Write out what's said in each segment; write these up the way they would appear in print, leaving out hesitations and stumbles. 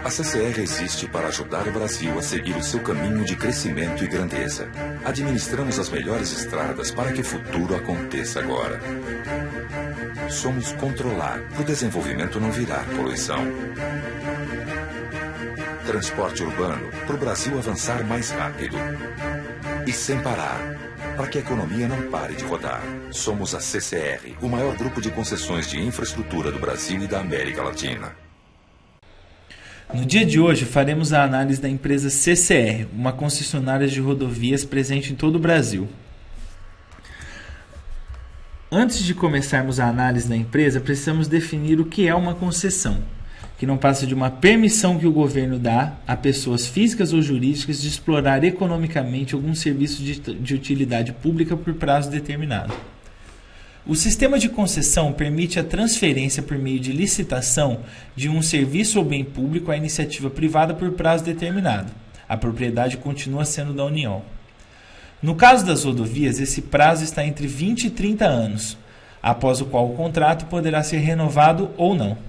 A CCR existe para ajudar o Brasil a seguir o seu caminho de crescimento e grandeza. Administramos as melhores estradas para que o futuro aconteça agora. Somos controlar para o desenvolvimento não virar poluição. Transporte urbano para o Brasil avançar mais rápido. E sem parar, para que a economia não pare de rodar. Somos a CCR, o maior grupo de concessões de infraestrutura do Brasil e da América Latina. No dia de hoje, faremos a análise da empresa CCR, uma concessionária de rodovias presente em todo o Brasil. Antes de começarmos a análise da empresa, precisamos definir o que é uma concessão, que não passa de uma permissão que o governo dá a pessoas físicas ou jurídicas de explorar economicamente algum serviço de utilidade pública por prazo determinado. O sistema de concessão permite a transferência por meio de licitação de um serviço ou bem público à iniciativa privada por prazo determinado. A propriedade continua sendo da União. No caso das rodovias, esse prazo está entre 20 e 30 anos, após o qual o contrato poderá ser renovado ou não.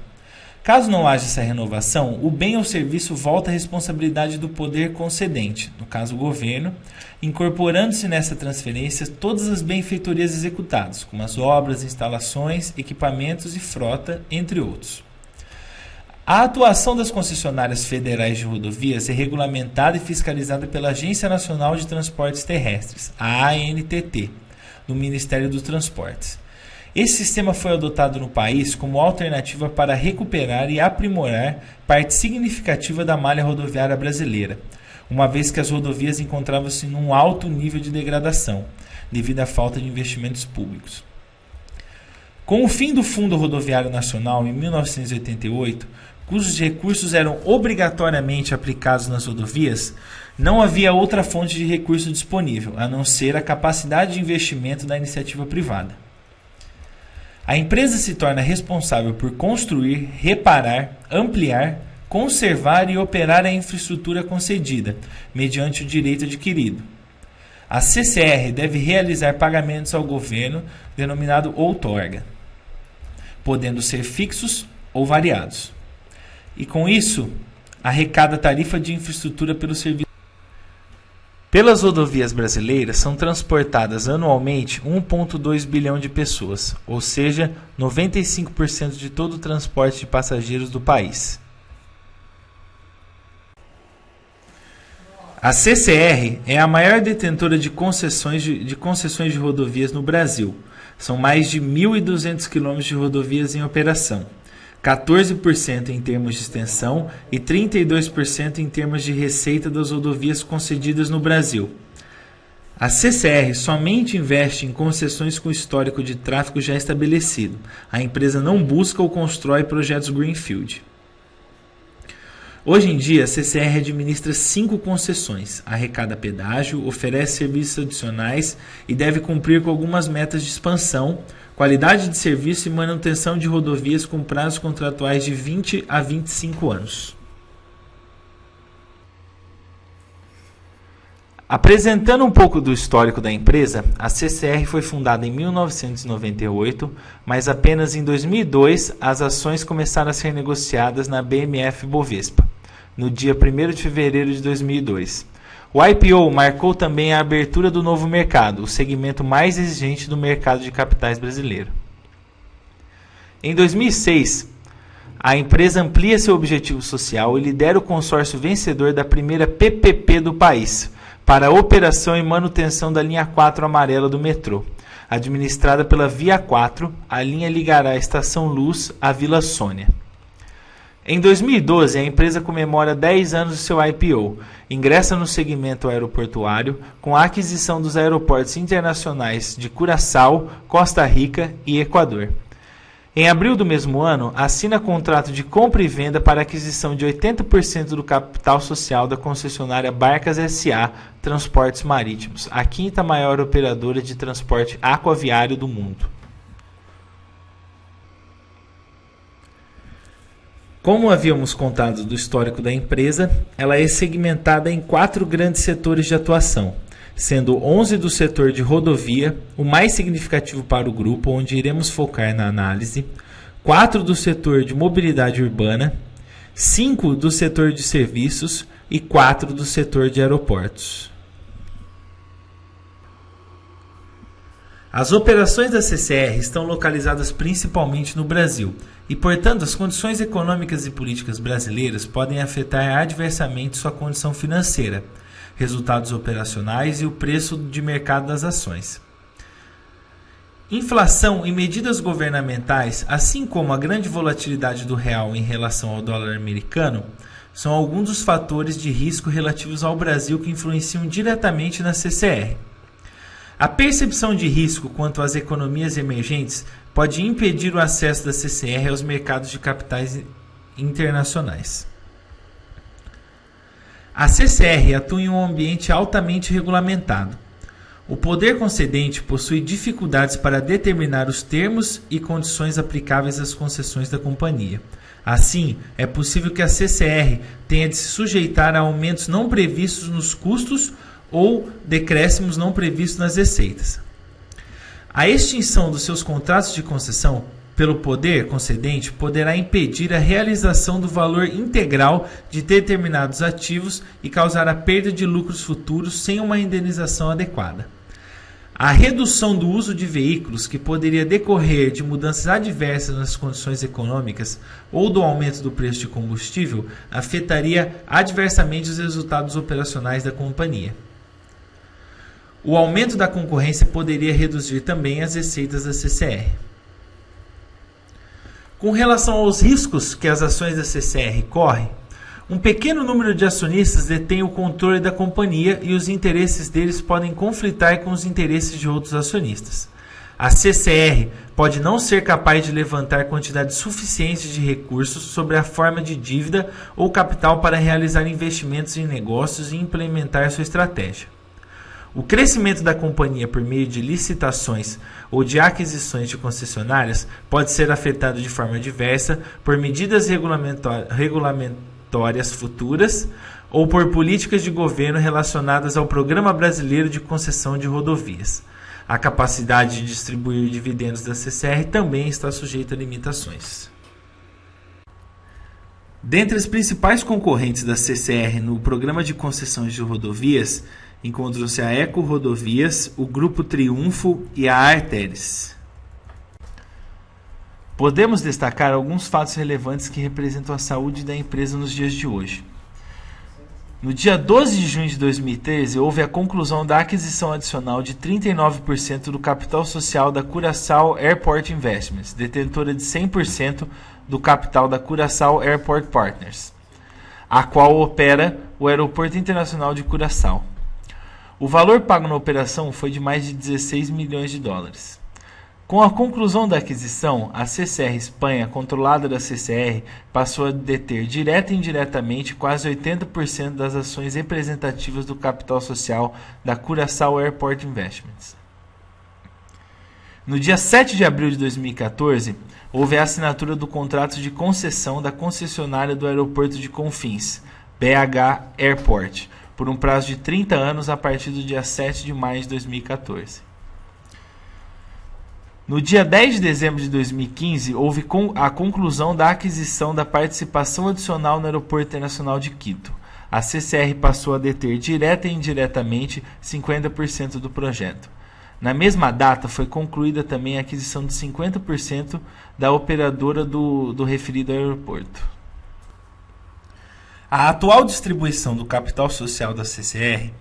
Caso não haja essa renovação, o bem ou serviço volta à responsabilidade do poder concedente, no caso o governo, incorporando-se nessa transferência todas as benfeitorias executadas, como as obras, instalações, equipamentos e frota, entre outros. A atuação das concessionárias federais de rodovias é regulamentada e fiscalizada pela Agência Nacional de Transportes Terrestres, a ANTT, do Ministério dos Transportes. Esse sistema foi adotado no país como alternativa para recuperar e aprimorar parte significativa da malha rodoviária brasileira, uma vez que as rodovias encontravam-se num alto nível de degradação, devido à falta de investimentos públicos. Com o fim do Fundo Rodoviário Nacional, em 1988, cujos recursos eram obrigatoriamente aplicados nas rodovias, não havia outra fonte de recurso disponível, a não ser a capacidade de investimento da iniciativa privada. A empresa se torna responsável por construir, reparar, ampliar, conservar e operar a infraestrutura concedida, mediante o direito adquirido. A CCR deve realizar pagamentos ao governo, denominado outorga, podendo ser fixos ou variados. E com isso, arrecada tarifa de infraestrutura pelo serviço. Pelas rodovias brasileiras são transportadas anualmente 1,2 bilhão de pessoas, ou seja, 95% de todo o transporte de passageiros do país. A CCR é a maior detentora de concessões de rodovias no Brasil. São mais de 1.200 quilômetros de rodovias em operação, 14% em termos de extensão e 32% em termos de receita das rodovias concedidas no Brasil. A CCR somente investe em concessões com histórico de tráfego já estabelecido. A empresa não busca ou constrói projetos greenfield. Hoje em dia, a CCR administra 5 concessões, arrecada pedágio, oferece serviços adicionais e deve cumprir com algumas metas de expansão, qualidade de serviço e manutenção de rodovias com prazos contratuais de 20 a 25 anos. Apresentando um pouco do histórico da empresa, a CCR foi fundada em 1998, mas apenas em 2002 as ações começaram a ser negociadas na BMF Bovespa, no dia 1º de fevereiro de 2002. O IPO marcou também a abertura do novo mercado, o segmento mais exigente do mercado de capitais brasileiro. Em 2006, a empresa amplia seu objetivo social e lidera o consórcio vencedor da primeira PPP do país, para a operação e manutenção da linha 4 amarela do metrô. Administrada pela Via 4, a linha ligará a Estação Luz à Vila Sônia. Em 2012, a empresa comemora 10 anos do seu IPO, ingressa no segmento aeroportuário com a aquisição dos aeroportos internacionais de Curaçao, Costa Rica e Equador. Em abril do mesmo ano, assina contrato de compra e venda para aquisição de 80% do capital social da concessionária Barcas S.A. Transportes Marítimos, a 5ª maior operadora de transporte aquaviário do mundo. Como havíamos contado do histórico da empresa, ela é segmentada em 4 grandes setores de atuação, sendo 11 do setor de rodovia, o mais significativo para o grupo, onde iremos focar na análise, 4 do setor de mobilidade urbana, 5 do setor de serviços e 4 do setor de aeroportos. As operações da CCR estão localizadas principalmente no Brasil e, portanto, as condições econômicas e políticas brasileiras podem afetar adversamente sua condição financeira, resultados operacionais e o preço de mercado das ações. Inflação e medidas governamentais, assim como a grande volatilidade do real em relação ao dólar americano, são alguns dos fatores de risco relativos ao Brasil que influenciam diretamente na CCR. A percepção de risco quanto às economias emergentes pode impedir o acesso da CCR aos mercados de capitais internacionais. A CCR atua em um ambiente altamente regulamentado. O poder concedente possui dificuldades para determinar os termos e condições aplicáveis às concessões da companhia. Assim, é possível que a CCR tenha de se sujeitar a aumentos não previstos nos custos ou decréscimos não previstos nas receitas. A extinção dos seus contratos de concessão pelo poder concedente poderá impedir a realização do valor integral de determinados ativos e causar a perda de lucros futuros sem uma indenização adequada. A redução do uso de veículos, que poderia decorrer de mudanças adversas nas condições econômicas ou do aumento do preço de combustível, afetaria adversamente os resultados operacionais da companhia. O aumento da concorrência poderia reduzir também as receitas da CCR. Com relação aos riscos que as ações da CCR correm, um pequeno número de acionistas detém o controle da companhia e os interesses deles podem conflitar com os interesses de outros acionistas. A CCR pode não ser capaz de levantar quantidades suficientes de recursos sob a forma de dívida ou capital para realizar investimentos em negócios e implementar sua estratégia. O crescimento da companhia por meio de licitações ou de aquisições de concessionárias pode ser afetado de forma diversa por medidas regulamentórias futuras ou por políticas de governo relacionadas ao Programa Brasileiro de Concessão de Rodovias. A capacidade de distribuir dividendos da CCR também está sujeita a limitações. Dentre as principais concorrentes da CCR no Programa de Concessões de Rodovias, encontram-se a Eco Rodovias, o Grupo Triunfo e a Arteris. Podemos destacar alguns fatos relevantes que representam a saúde da empresa nos dias de hoje. No dia 12 de junho de 2013, houve a conclusão da aquisição adicional de 39% do capital social da Curaçao Airport Investments, detentora de 100% do capital da Curaçao Airport Partners, a qual opera o Aeroporto Internacional de Curaçao. O valor pago na operação foi de mais de 16 milhões de dólares. Com a conclusão da aquisição, a CCR Espanha, controlada da CCR, passou a deter direta e indiretamente quase 80% das ações representativas do capital social da Curaçao Airport Investments. No dia 7 de abril de 2014, houve a assinatura do contrato de concessão da concessionária do aeroporto de Confins, BH Airport, por um prazo de 30 anos a partir do dia 7 de maio de 2014. No dia 10 de dezembro de 2015, houve a conclusão da aquisição da participação adicional no Aeroporto Internacional de Quito. A CCR passou a deter direta e indiretamente 50% do projeto. Na mesma data, foi concluída também a aquisição de 50% da operadora do referido aeroporto. A atual distribuição do capital social da CCR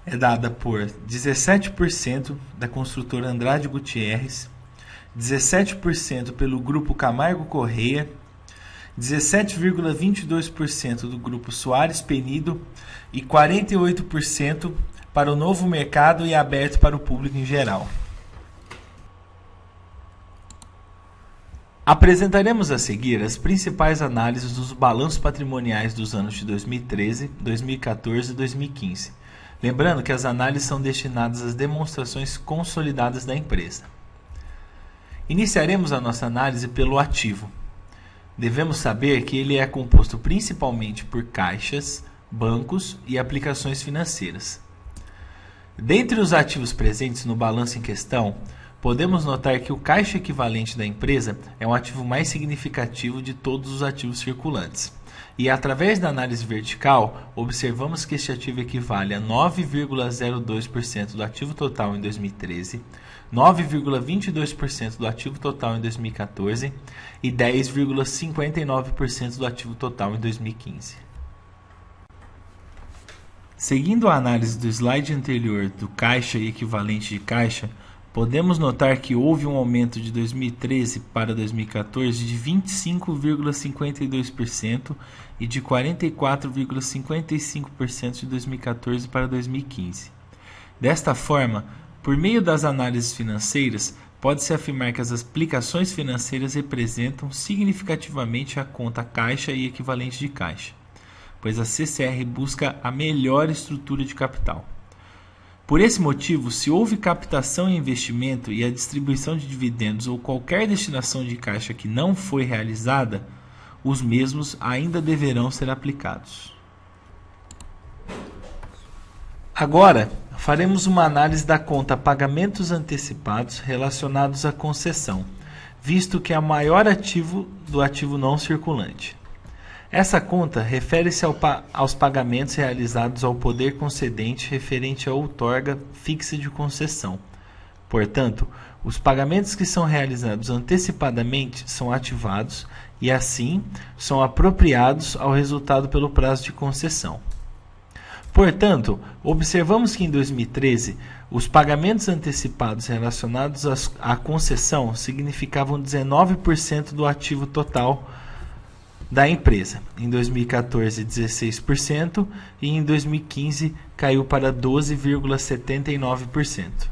é dada por 17% da construtora Andrade Gutierrez, 17% pelo Grupo Camargo Correia, 17,22% do Grupo Soares Penido e 48% para o novo mercado e aberto para o público em geral. Apresentaremos a seguir as principais análises dos balanços patrimoniais dos anos de 2013, 2014 e 2015. Lembrando que as análises são destinadas às demonstrações consolidadas da empresa. Iniciaremos a nossa análise pelo ativo. Devemos saber que ele é composto principalmente por caixas, bancos e aplicações financeiras. Dentre os ativos presentes no balanço em questão, podemos notar que o caixa equivalente da empresa é um ativo mais significativo de todos os ativos circulantes. E através da análise vertical, observamos que este ativo equivale a 9,02% do ativo total em 2013, 9,22% do ativo total em 2014 e 10,59% do ativo total em 2015. Seguindo a análise do slide anterior do caixa e equivalente de caixa, podemos notar que houve um aumento de 2013 para 2014 de 25,52% e de 44,55% de 2014 para 2015. Desta forma, por meio das análises financeiras, pode-se afirmar que as aplicações financeiras representam significativamente a conta caixa e equivalente de caixa, pois a CCR busca a melhor estrutura de capital. Por esse motivo, se houve captação e investimento e a distribuição de dividendos ou qualquer destinação de caixa que não foi realizada, os mesmos ainda deverão ser aplicados. Agora, faremos uma análise da conta pagamentos antecipados relacionados à concessão, visto que é o maior ativo do ativo não circulante. Essa conta refere-se aos pagamentos realizados ao poder concedente referente à outorga fixa de concessão. Portanto, os pagamentos que são realizados antecipadamente são ativados e, assim, são apropriados ao resultado pelo prazo de concessão. Portanto, observamos que em 2013, os pagamentos antecipados relacionados à concessão significavam 19% do ativo total da empresa. Em 2014, 16% e em 2015 caiu para 12,79%.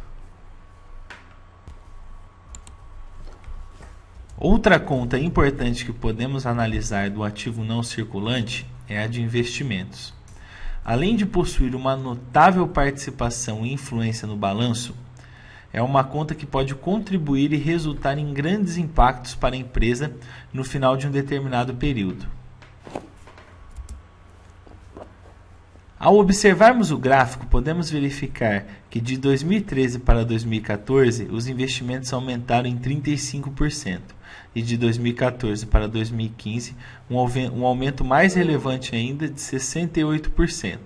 Outra conta importante que podemos analisar do ativo não circulante é a de investimentos. Além de possuir uma notável participação e influência no balanço, é uma conta que pode contribuir e resultar em grandes impactos para a empresa no final de um determinado período. Ao observarmos o gráfico, podemos verificar que de 2013 para 2014, os investimentos aumentaram em 35%, e de 2014 para 2015, um aumento mais relevante ainda de 68%,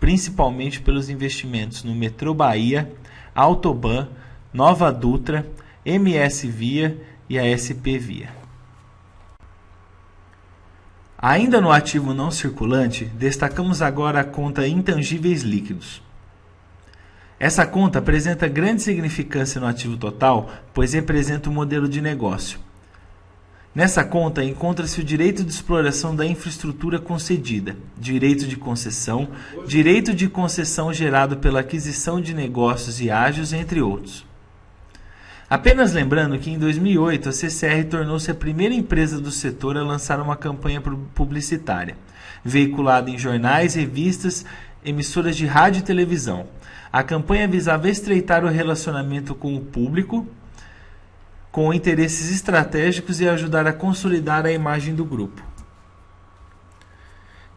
principalmente pelos investimentos no Metrô Bahia, Autoban, Nova Dutra, MS Via e a SP Via. Ainda no ativo não circulante, destacamos agora a conta intangíveis líquidos. Essa conta apresenta grande significância no ativo total, pois representa um modelo de negócio. Nessa conta encontra-se o direito de exploração da infraestrutura concedida, direito de concessão gerado pela aquisição de negócios e ágios, entre outros. Apenas lembrando que em 2008 a CCR tornou-se a primeira empresa do setor a lançar uma campanha publicitária, veiculada em jornais, revistas, emissoras de rádio e televisão. A campanha visava estreitar o relacionamento com o público, com interesses estratégicos e ajudar a consolidar a imagem do grupo.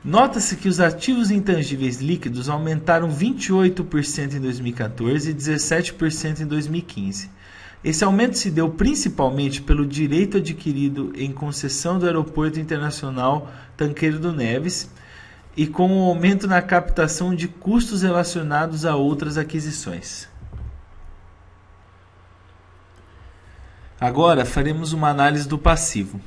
Nota-se que os ativos intangíveis líquidos aumentaram 28% em 2014 e 17% em 2015. Esse aumento se deu principalmente pelo direito adquirido em concessão do Aeroporto Internacional Tancredo Neves e com o aumento na captação de custos relacionados a outras aquisições. Agora faremos uma análise do passivo.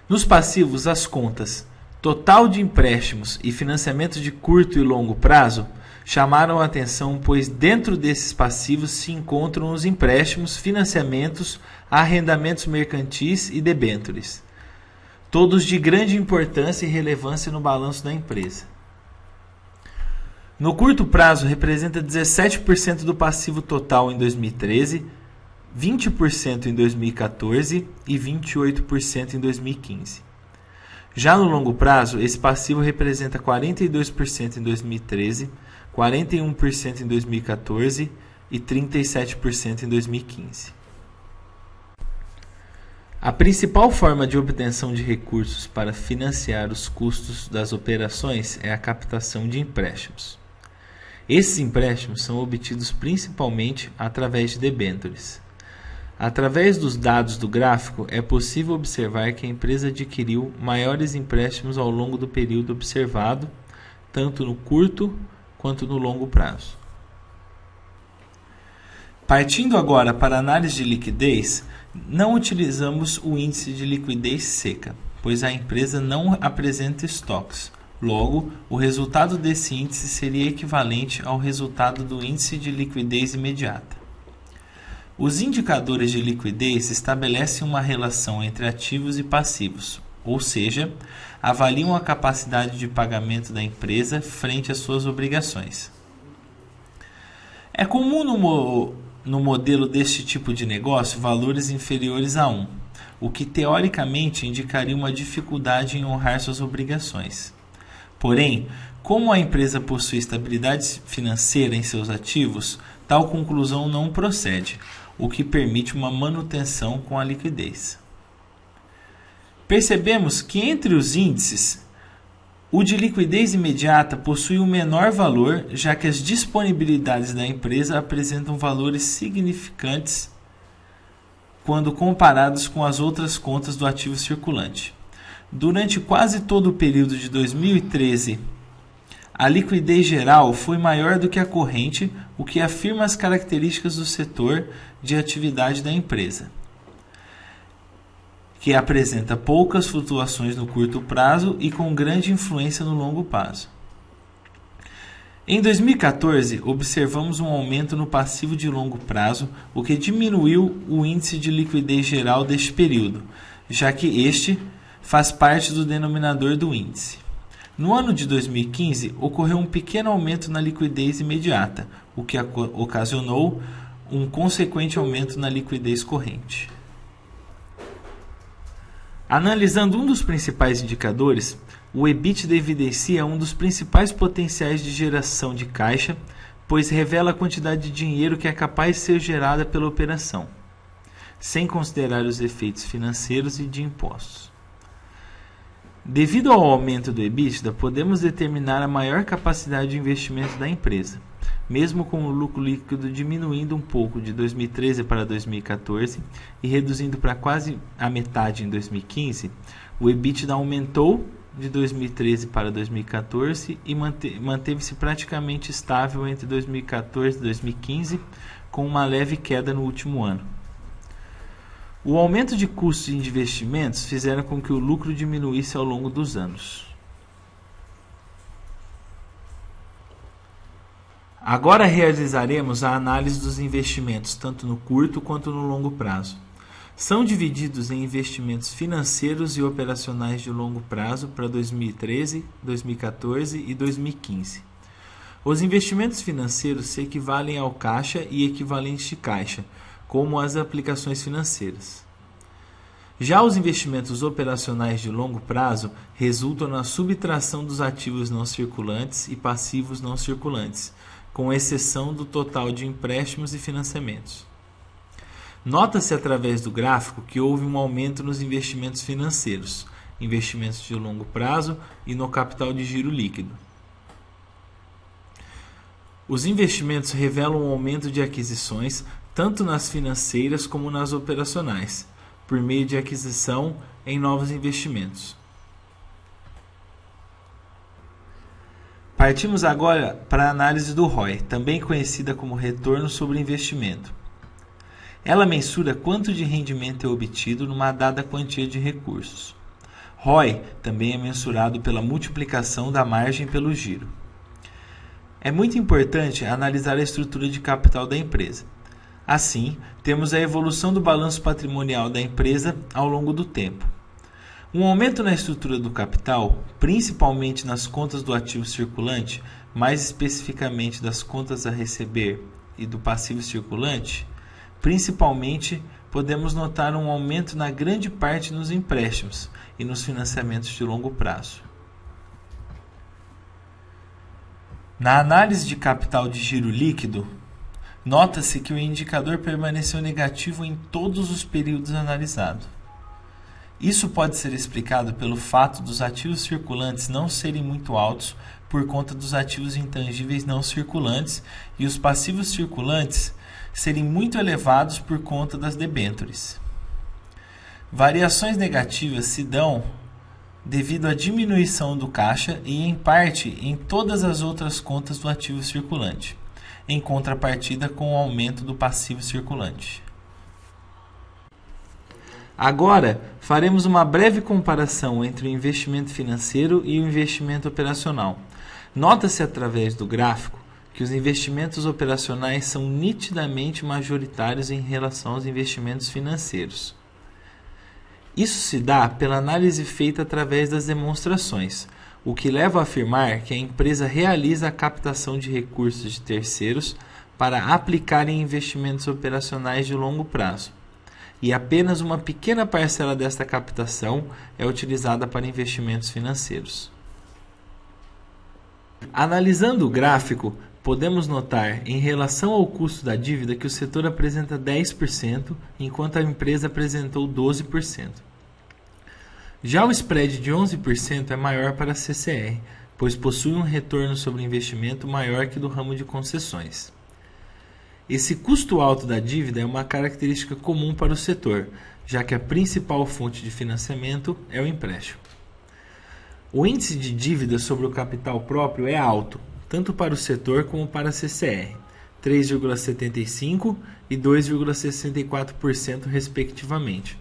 Nos passivos, as contas total de empréstimos e financiamento de curto e longo prazo chamaram a atenção, pois dentro desses passivos se encontram os empréstimos, financiamentos, arrendamentos mercantis e debêntures, todos de grande importância e relevância no balanço da empresa. No curto prazo, representa 17% do passivo total em 2013, 20% em 2014 e 28% em 2015. Já no longo prazo, esse passivo representa 42% em 2013, 41% em 2014 e 37% em 2015. A principal forma de obtenção de recursos para financiar os custos das operações é a captação de empréstimos. Esses empréstimos são obtidos principalmente através de debêntures. Através dos dados do gráfico, é possível observar que a empresa adquiriu maiores empréstimos ao longo do período observado, tanto no curto quanto no longo prazo. Partindo agora para a análise de liquidez, não utilizamos o índice de liquidez seca, pois a empresa não apresenta estoques. Logo, o resultado desse índice seria equivalente ao resultado do índice de liquidez imediata. Os indicadores de liquidez estabelecem uma relação entre ativos e passivos, ou seja, avaliam a capacidade de pagamento da empresa frente às suas obrigações. É comum no modelo deste tipo de negócio valores inferiores a 1, o que teoricamente indicaria uma dificuldade em honrar suas obrigações. Porém, como a empresa possui estabilidade financeira em seus ativos, tal conclusão não procede, o que permite uma manutenção com a liquidez. Percebemos que entre os índices, o de liquidez imediata possui um menor valor, já que as disponibilidades da empresa apresentam valores significantes quando comparados com as outras contas do ativo circulante. Durante quase todo o período de 2013, a liquidez geral foi maior do que a corrente, o que afirma as características do setor de atividade da empresa, que apresenta poucas flutuações no curto prazo e com grande influência no longo prazo. Em 2014, observamos um aumento no passivo de longo prazo, o que diminuiu o índice de liquidez geral deste período, já que este faz parte do denominador do índice. No ano de 2015, ocorreu um pequeno aumento na liquidez imediata, o que ocasionou um consequente aumento na liquidez corrente. Analisando um dos principais indicadores, o EBITDA evidencia um dos principais potenciais de geração de caixa, pois revela a quantidade de dinheiro que é capaz de ser gerada pela operação, sem considerar os efeitos financeiros e de impostos. Devido ao aumento do EBITDA, podemos determinar a maior capacidade de investimento da empresa. Mesmo com o lucro líquido diminuindo um pouco de 2013 para 2014 e reduzindo para quase a metade em 2015, o EBITDA aumentou de 2013 para 2014 e manteve-se praticamente estável entre 2014 e 2015, com uma leve queda no último ano. O aumento de custos de investimentos fizeram com que o lucro diminuísse ao longo dos anos. Agora realizaremos a análise dos investimentos, tanto no curto quanto no longo prazo. São divididos em investimentos financeiros e operacionais de longo prazo para 2013, 2014 e 2015. Os investimentos financeiros se equivalem ao caixa e equivalentes de caixa, como as aplicações financeiras. Já os investimentos operacionais de longo prazo resultam na subtração dos ativos não circulantes e passivos não circulantes, com exceção do total de empréstimos e financiamentos. Nota-se através do gráfico que houve um aumento nos investimentos financeiros, investimentos de longo prazo e no capital de giro líquido. Os investimentos revelam um aumento de aquisições tanto nas financeiras como nas operacionais, por meio de aquisição em novos investimentos. Partimos agora para a análise do ROI, também conhecida como retorno sobre investimento. Ela mensura quanto de rendimento é obtido numa dada quantia de recursos. ROI também é mensurado pela multiplicação da margem pelo giro. É muito importante analisar a estrutura de capital da empresa. Assim, temos a evolução do balanço patrimonial da empresa ao longo do tempo. Um aumento na estrutura do capital, principalmente nas contas do ativo circulante, mais especificamente das contas a receber e do passivo circulante, principalmente podemos notar um aumento na grande parte nos empréstimos e nos financiamentos de longo prazo. Na análise de capital de giro líquido, nota-se que o indicador permaneceu negativo em todos os períodos analisados. Isso pode ser explicado pelo fato dos ativos circulantes não serem muito altos por conta dos ativos intangíveis não circulantes e os passivos circulantes serem muito elevados por conta das debêntures. Variações negativas se dão devido à diminuição do caixa e, em parte, em todas as outras contas do ativo circulante, em contrapartida com o aumento do passivo circulante. Agora, faremos uma breve comparação entre o investimento financeiro e o investimento operacional. Nota-se através do gráfico que os investimentos operacionais são nitidamente majoritários em relação aos investimentos financeiros. Isso se dá pela análise feita através das demonstrações, o que leva a afirmar que a empresa realiza a captação de recursos de terceiros para aplicar em investimentos operacionais de longo prazo, e apenas uma pequena parcela desta captação é utilizada para investimentos financeiros. Analisando o gráfico, podemos notar, em relação ao custo da dívida, que o setor apresenta 10%, enquanto a empresa apresentou 12%. Já o spread de 11% é maior para a CCR, pois possui um retorno sobre investimento maior que do ramo de concessões. Esse custo alto da dívida é uma característica comum para o setor, já que a principal fonte de financiamento é o empréstimo. O índice de dívida sobre o capital próprio é alto, tanto para o setor como para a CCR, 3,75% e 2,64% respectivamente.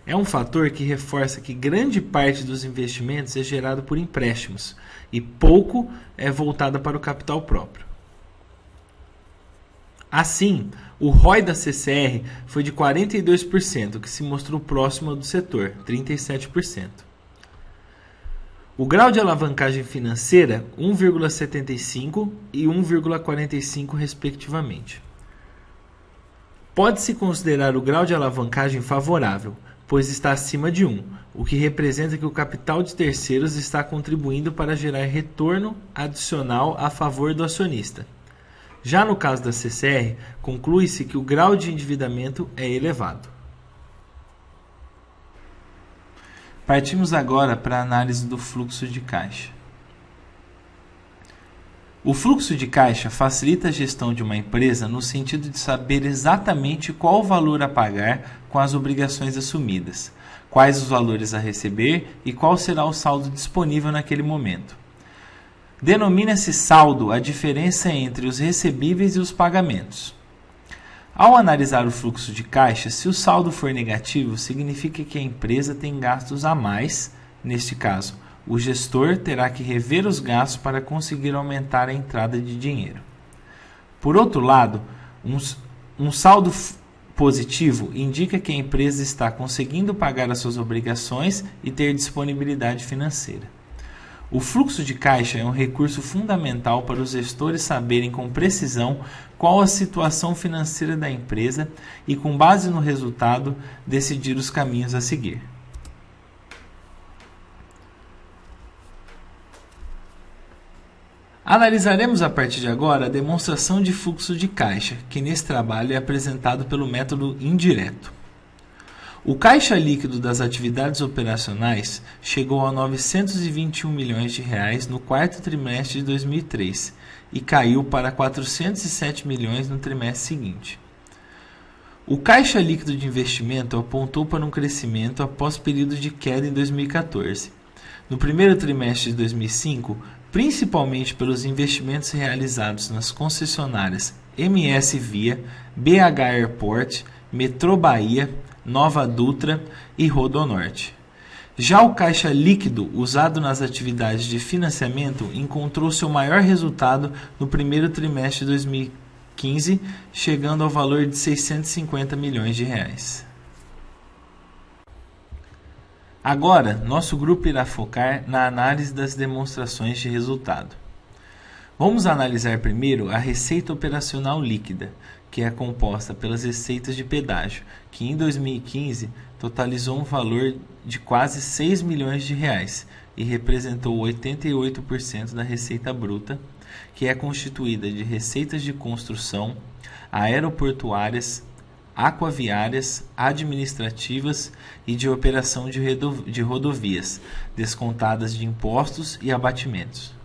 É um fator que reforça que grande parte dos investimentos é gerado por empréstimos e pouco é voltada para o capital próprio. Assim, o ROI da CCR foi de 42%, que se mostrou próximo ao do setor, 37%. O grau de alavancagem financeira, 1,75% e 1,45% respectivamente. Pode-se considerar o grau de alavancagem favorável, pois está acima de 1, o que representa que o capital de terceiros está contribuindo para gerar retorno adicional a favor do acionista. Já no caso da CCR, conclui-se que o grau de endividamento é elevado. Partimos agora para a análise do fluxo de caixa. O fluxo de caixa facilita a gestão de uma empresa no sentido de saber exatamente qual o valor a pagar com as obrigações assumidas, quais os valores a receber e qual será o saldo disponível naquele momento. Denomina-se saldo a diferença entre os recebíveis e os pagamentos. Ao analisar o fluxo de caixa, se o saldo for negativo, significa que a empresa tem gastos a mais. Neste caso, o gestor terá que rever os gastos para conseguir aumentar a entrada de dinheiro. Por outro lado, um saldo positivo indica que a empresa está conseguindo pagar as suas obrigações e ter disponibilidade financeira. O fluxo de caixa é um recurso fundamental para os gestores saberem com precisão qual a situação financeira da empresa e, com base no resultado, decidir os caminhos a seguir. Analisaremos a partir de agora a demonstração de fluxo de caixa, que nesse trabalho é apresentado pelo método indireto. O caixa líquido das atividades operacionais chegou a R$ 921 milhões no quarto trimestre de 2003 e caiu para 407 milhões no trimestre seguinte. O caixa líquido de investimento apontou para um crescimento após período de queda em 2014. No primeiro trimestre de 2005, principalmente pelos investimentos realizados nas concessionárias MS Via, BH Airport, Metrô Bahia, Nova Dutra e Rodonorte. Já o caixa líquido usado nas atividades de financiamento encontrou seu maior resultado no primeiro trimestre de 2015, chegando ao valor de R$ 650 milhões. Agora, nosso grupo irá focar na análise das demonstrações de resultado. Vamos analisar primeiro a receita operacional líquida, que é composta pelas receitas de pedágio, que em 2015 totalizou um valor de quase R$ 6 milhões e representou 88% da receita bruta, que é constituída de receitas de construção, aeroportuárias, aquaviárias, administrativas e de operação de rodovias, descontadas de impostos e abatimentos.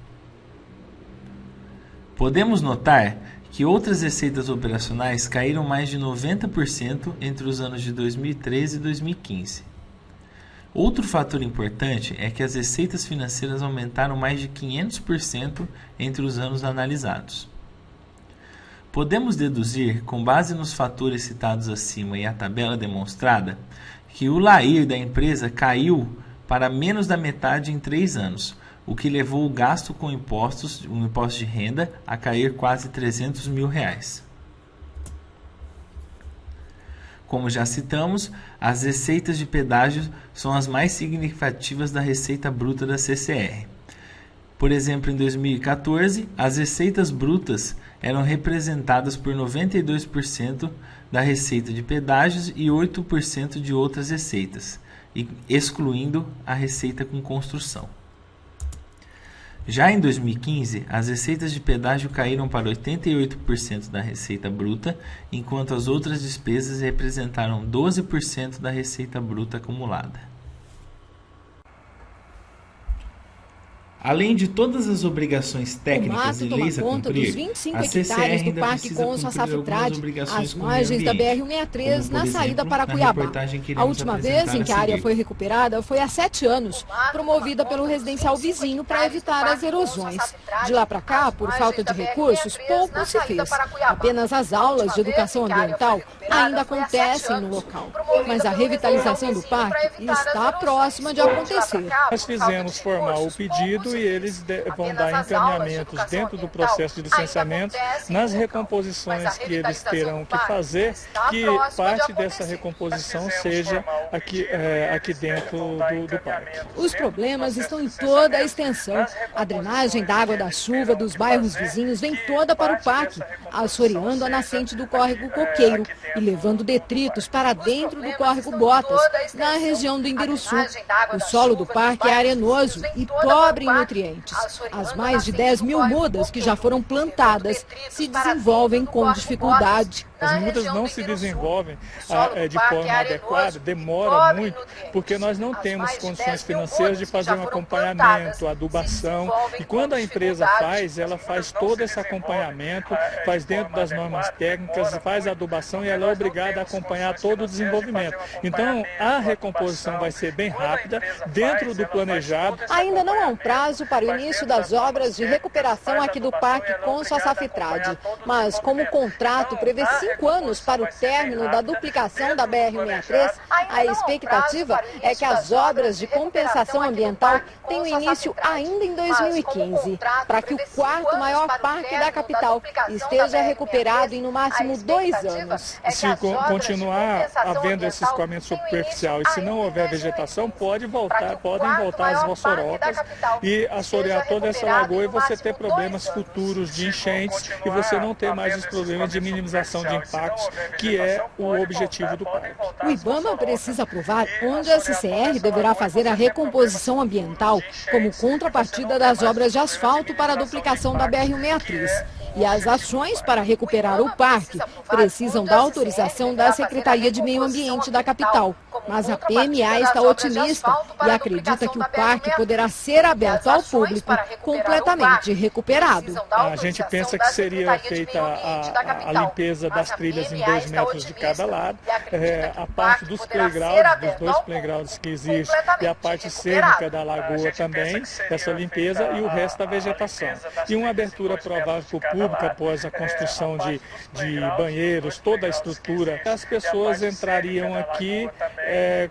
Podemos notar que outras receitas operacionais caíram mais de 90% entre os anos de 2013 e 2015. Outro fator importante é que as receitas financeiras aumentaram mais de 500% entre os anos analisados. Podemos deduzir, com base nos fatores citados acima e a tabela demonstrada, que o LAIR da empresa caiu para menos da metade em 3 anos, o que levou o gasto com impostos, o imposto de renda, a cair quase R$300 mil. Como já citamos, as receitas de pedágio são as mais significativas da receita bruta da CCR. Por exemplo, em 2014, as receitas brutas eram representadas por 92% da receita de pedágios e 8% de outras receitas, excluindo a receita com construção. Já em 2015, as receitas de pedágio caíram para 88% da receita bruta, enquanto as outras despesas representaram 12% da receita bruta acumulada. Além de todas as obrigações técnicas e leis a cumprir, a CCR ainda precisa cumprir algumas obrigações com o meio ambiente, da BR-163 na saída para Cuiabá. A última vez em que a área foi recuperada foi há 7 anos, promovida pelo residencial vizinho para evitar as erosões. De lá para cá, por falta de recursos, pouco se fez. Apenas as aulas de educação ambiental ainda acontecem no local. Mas a revitalização do parque está próxima de acontecer. Nós fizemos formal o pedido e eles vão dar encaminhamentos dentro do processo de licenciamento nas recomposições que eles terão que fazer, que parte dessa recomposição seja aqui dentro do parque. Os problemas estão em toda a extensão. A drenagem da água da chuva dos bairros vizinhos vem toda para o parque, assoreando a nascente do córrego Coqueiro e levando detritos para dentro do córrego Botas, na região do Imbiruçu. O solo do parque é arenoso e pobre em nutrientes. As mais de 10 mil mudas que já foram plantadas se desenvolvem com dificuldade. As mudas não se desenvolvem de forma adequada, demora muito, porque nós não temos condições financeiras de fazer um acompanhamento, adubação. E quando a empresa faz, ela faz todo esse acompanhamento, faz dentro das normas técnicas, faz a adubação e ela é obrigada a acompanhar todo o desenvolvimento. Então, a recomposição vai ser bem rápida, dentro do planejado. Ainda não há um prazo para o início das obras de recuperação aqui do Parque Conso-Açafetrade, mas como o contrato prevê 5 anos para o término da duplicação da BR-163, a expectativa é que as obras de compensação ambiental tenham início ainda em 2015, para que o 4º maior parque da capital esteja recuperado em no máximo 2 anos. Se continuar havendo esse escoamento superficial e se não houver vegetação, podem voltar as vossorocas e assorear toda essa lagoa e você ter problemas futuros de enchentes e você não ter mais os problemas de minimização de impactos, que é o objetivo do parque. O IBAMA precisa aprovar onde a CCR deverá fazer a recomposição ambiental como contrapartida das obras de asfalto para a duplicação da BR-163. E as ações para recuperar o parque precisam da autorização da Secretaria de Meio Ambiente da capital. Mas a PMA está otimista e acredita que o parque poderá ser aberto ao público completamente recuperado. A gente pensa que seria feita a limpeza das trilhas em 2 metros de cada lado, a parte dos playgrounds, dos 2 playgrounds que existem, e a parte cênica da lagoa também, essa limpeza, e o resto da vegetação. E uma abertura provável para o público após a construção de banheiros, toda a estrutura. As pessoas entrariam aqui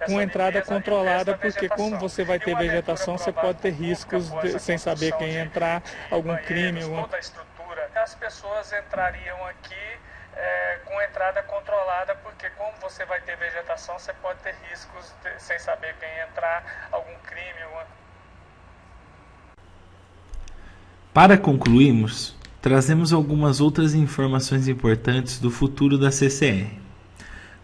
com entrada controlada, porque como você vai ter vegetação, você pode ter riscos sem saber quem entrar, algum crime, alguma estrutura. As pessoas entrariam aqui com entrada controlada, porque como você vai ter vegetação, você pode ter riscos sem saber quem entrar, algum crime, Para concluirmos, trazemos algumas outras informações importantes do futuro da CCR.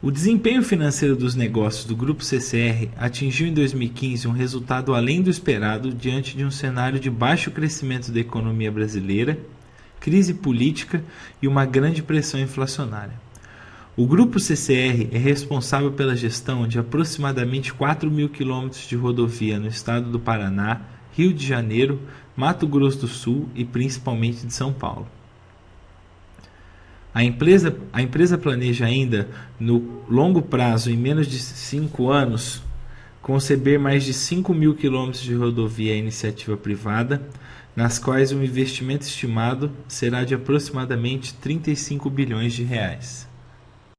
O desempenho financeiro dos negócios do Grupo CCR atingiu em 2015 um resultado além do esperado diante de um cenário de baixo crescimento da economia brasileira, crise política e uma grande pressão inflacionária. O Grupo CCR é responsável pela gestão de aproximadamente 4.000 quilômetros de rodovia no estado do Paraná, Rio de Janeiro, Mato Grosso do Sul e principalmente de São Paulo. A empresa planeja ainda, no longo prazo, em menos de 5 anos, conceber mais de 5.000 quilômetros de rodovia à iniciativa privada, nas quais o investimento estimado será de aproximadamente 35 bilhões de reais.